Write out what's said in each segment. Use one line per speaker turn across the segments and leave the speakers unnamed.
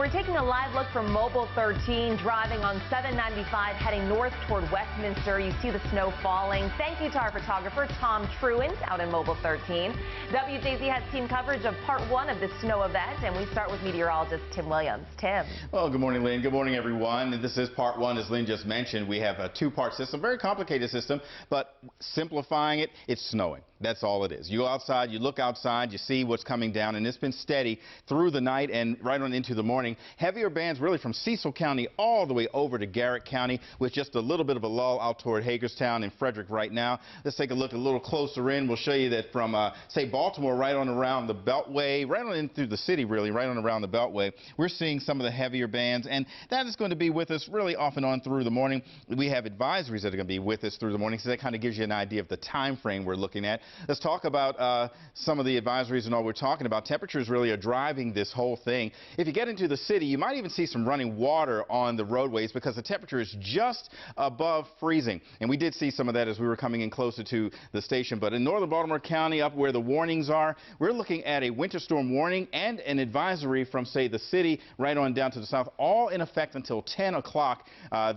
we're taking a live look from Mobile 13, driving on 795, heading north toward Westminster. You see the snow falling. Thank you to our photographer, Tom Truant, out in Mobile 13. WJZ has team coverage of part one of this snow event, and we start with meteorologist Tim Williams. Tim.
Well, good morning, Lynn. Good morning, everyone. This is part one, as Lynn just mentioned. We have a two-part system, very complicated system, but simplifying it, it's snowing. That's all it is. You go outside, you look outside, you see what's coming down, and it's been steady through the night and right on into the morning. Heavier bands really from Cecil County all the way over to Garrett County, with just a little bit of a lull out toward Hagerstown and Frederick right now. Let's take a look a little closer in. We'll show you that from, say, Baltimore, right on around the Beltway, right on in through the city, really, right on around the Beltway. We're seeing some of the heavier bands, and that is going to be with us really off and on through the morning. We have advisories that are going to be with us through the morning, so that kind of gives you an idea of the time frame we're looking at. Let's talk about some of the advisories and all we're talking about. Temperatures really are driving this whole thing. If you get into the city, you might even see some running water on the roadways because the temperature is just above freezing. And we did see some of that as we were coming in closer to the station. But in northern Baltimore County, up where the warnings are, we're looking at a winter storm warning and an advisory from, say, the city right on down to the south, all in effect until 10 o'clock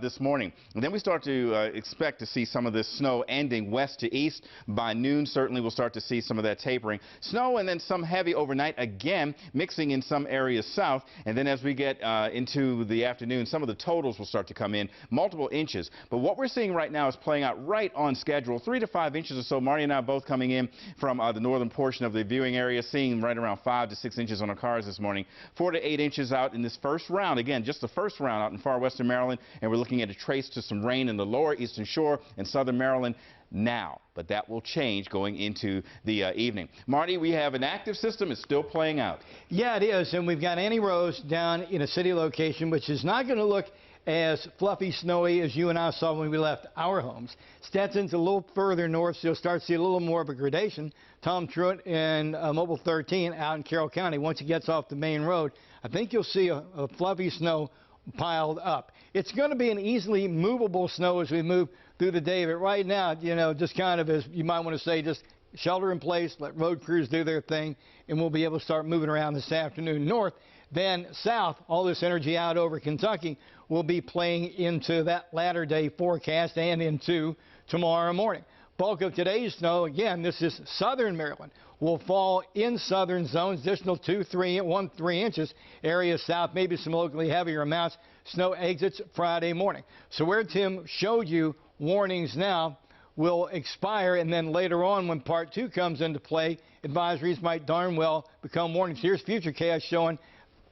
this morning. And then we start to expect to see some of this snow ending west to east. By noon, certainly we'll start to see some of that tapering. Snow and then some heavy overnight, again, mixing in some areas south. And then as we get into the afternoon, some of the totals will start to come in, multiple inches. But what we're seeing right now is playing out right on schedule, 3 to 5 inches or so. Marty and I are both coming in from the northern portion of the viewing area, seeing right around 5 to 6 inches on our cars this morning. 4 to 8 inches out in this first round. Again, just the first round out in far western Maryland. And we're looking at a trace to some rain in the lower eastern shore and southern Maryland now, but that will change going into the evening. Marty, we have an active system. It's still playing out.
Yeah, it is, and we've got Annie Rose down in a city location, which is not going to look as fluffy, snowy as you and I saw when we left our homes. Stetson's a little further north, so you'll start to see a little more of a gradation. Tom Truant in Mobile 13 out in Carroll County, once he gets off the main road, I think you'll see a fluffy snow piled up. It's going to be an easily movable snow as we move through the day, but right now, you know, just kind of as you might want to say, just shelter in place, let road crews do their thing, and we'll be able to start moving around this afternoon north. Then south, all this energy out over Kentucky will be playing into that latter day forecast and into tomorrow morning. Bulk of today's snow, again, this is southern Maryland, will fall in southern zones, additional 1 to 3 inches. Areas south, maybe some locally heavier amounts. Snow exits Friday morning. So where Tim showed you warnings now will expire, and then later on when part two comes into play, advisories might darn well become warnings. Here's Futurecast showing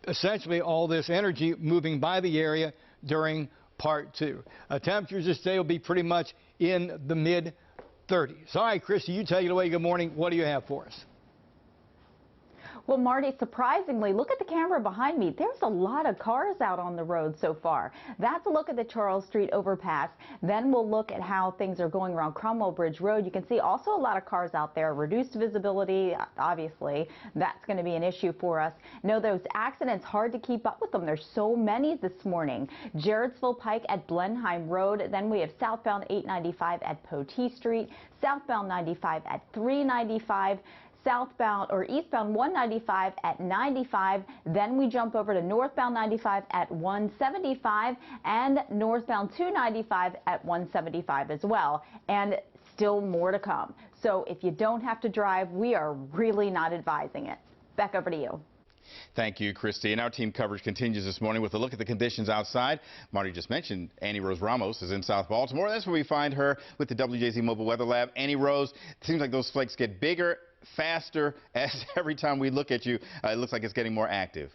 essentially all this energy moving by the area during part two. Temperatures this day will be pretty much in the mid-30s. All right, Christy, you take it away. Good morning. What do you have for us?
Well, Marty, surprisingly, look at the camera behind me. There's a lot of cars out on the road so far. That's a look at the Charles Street overpass. Then we'll look at how things are going around Cromwell Bridge Road. You can see also a lot of cars out there. Reduced visibility, obviously, that's going to be an issue for us. No, those accidents, hard to keep up with them. There's so many this morning. Jarrettsville Pike at Blenheim Road. Then we have southbound 895 at Potee Street, southbound 95 at 395. Southbound or eastbound 195 at 95, then we jump over to northbound 95 at 175 and northbound 295 at 175 as well, and still more to come. So if you don't have to drive, we are really not advising it. Back over to you.
Thank you, Christy. And our team coverage continues this morning with a look at the conditions outside. Marty just mentioned Annie Rose Ramos is in South Baltimore. That's where we find her with the WJZ Mobile Weather Lab. Annie Rose, it seems like those flakes get bigger, faster, as every time we look at you, it looks like it's getting more active.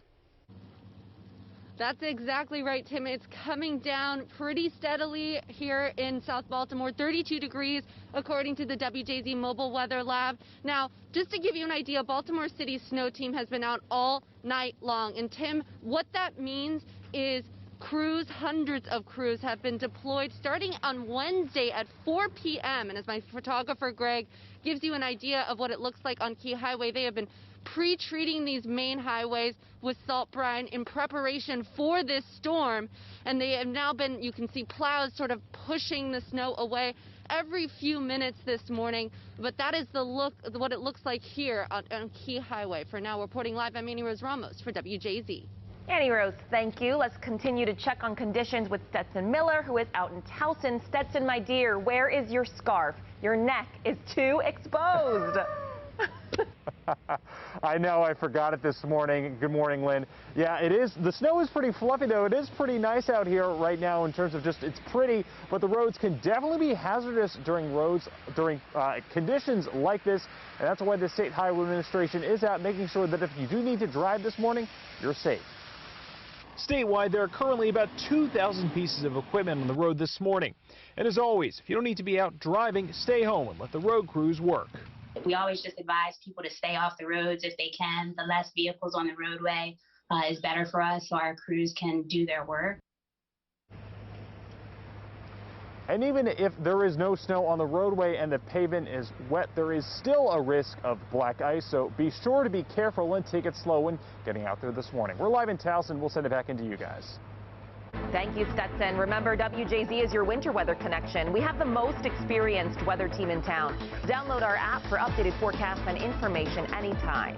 That's exactly right, Tim. It's coming down pretty steadily here in South Baltimore, 32 degrees according to the WJZ Mobile Weather Lab. Now, just to give you an idea, Baltimore City's snow team has been out all night long. And Tim, what that means is crews, hundreds of crews have been deployed starting on Wednesday at 4 p.m. And as my photographer, Greg, gives you an idea of what it looks like on Key Highway, they have been pre-treating these main highways with salt brine in preparation for this storm. And they have now been, you can see plows sort of pushing the snow away every few minutes this morning. But that is what it looks like here on Key Highway. For now, reporting live, I'm Annie Rose Ramos for WJZ.
Annie Rose, thank you. Let's continue to check on conditions with Stetson Miller, who is out in Towson. Stetson, my dear, where is your scarf? Your neck is too exposed.
I know, I forgot it this morning. Good morning, Lynn. Yeah, it is. The snow is pretty fluffy, though. It is pretty nice out here right now in terms of just it's pretty, but the roads can definitely be hazardous during conditions like this, and that's why the State Highway Administration is out making sure that if you do need to drive this morning, you're safe. Statewide, there are currently about 2,000 pieces of equipment on the road this morning. And as always, if you don't need to be out driving, stay home and let the road crews work.
We always just advise people to stay off the roads if they can. The less vehicles on the roadway is better for us so our crews can do their work.
And even if there is no snow on the roadway and the pavement is wet, there is still a risk of black ice. So be sure to be careful and take it slow when getting out there this morning. We're live in Towson. We'll send it back into you guys.
Thank you, Stetson. Remember, WJZ is your winter weather connection. We have the most experienced weather team in town. Download our app for updated forecasts and information anytime.